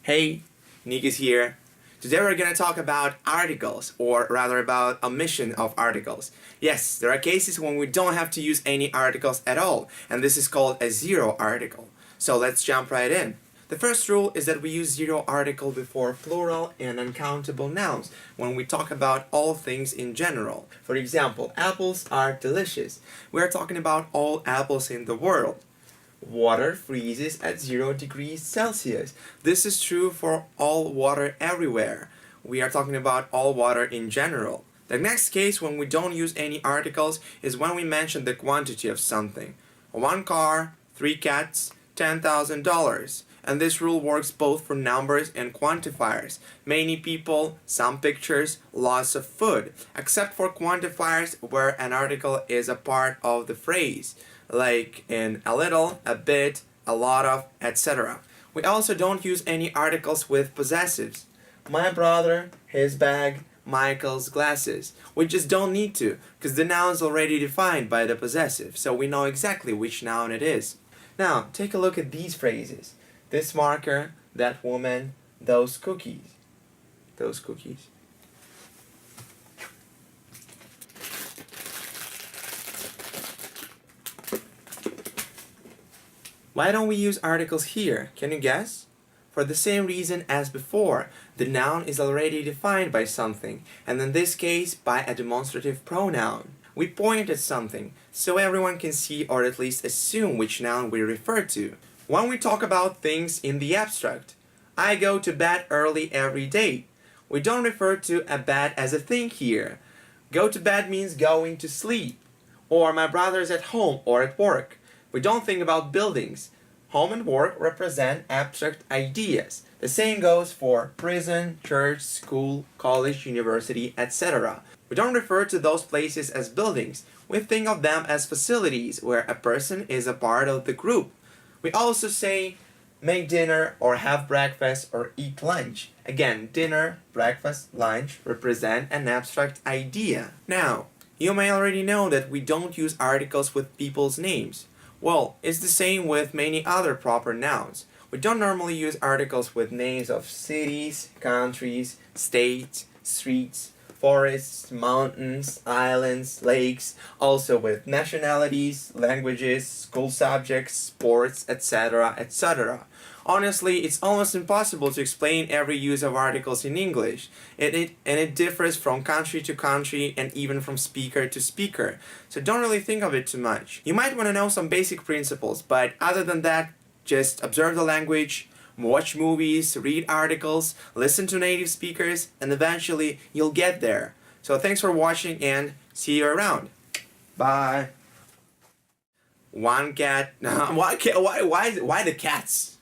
Hey, Nick is here. Today we're going to talk about articles, or rather about omission of articles. Yes, there are cases when we don't have to use any articles at all, and this is called a zero article. So let's jump right in. The first rule is that we use zero article before plural and uncountable nouns when we talk about all things in general. For example, apples are delicious. We are talking about all apples in the world. Water freezes at 0 degrees Celsius. This is true for all water everywhere. We are talking about all water in general. The next case when we don't use any articles is when we mention the quantity of something. 1 car, 3 cats, $10,000. And this rule works both for numbers and quantifiers. Many people, some pictures, lots of food. Except for quantifiers where an article is a part of the phrase, like in a little, a bit, a lot of, etc. We also don't use any articles with possessives. My brother, his bag, Michael's glasses. We just don't need to, because the noun is already defined by the possessive, so we know exactly which noun it is. Now, take a look at these phrases. This marker, that woman, those cookies. Those cookies. Why don't we use articles here? Can you guess? For the same reason as before, the noun is already defined by something, and in this case by a demonstrative pronoun. We point at something, so everyone can see or at least assume which noun we refer to. When we talk about things in the abstract, I go to bed early every day. We don't refer to a bed as a thing here. Go to bed means going to sleep. Or my brother's at home or at work. We don't think about buildings. Home and work represent abstract ideas. The same goes for prison, church, school, college, university, etc. We don't refer to those places as buildings. We think of them as facilities where a person is a part of the group. We also say make dinner or have breakfast or eat lunch. Again, dinner, breakfast, lunch represent an abstract idea. Now, you may already know that we don't use articles with people's names. Well, it's the same with many other proper nouns. We don't normally use articles with names of cities, countries, states, streets, forests, mountains, islands, lakes, also with nationalities, languages, school subjects, sports, etc., etc. Honestly, it's almost impossible to explain every use of articles in English, and it differs from country to country and even from speaker to speaker, so don't really think of it too much. You might want to know some basic principles, but other than that, just observe the language, watch movies, read articles, listen to native speakers, and eventually you'll get there. So thanks for watching and see you around. Bye. One cat. Why the cats?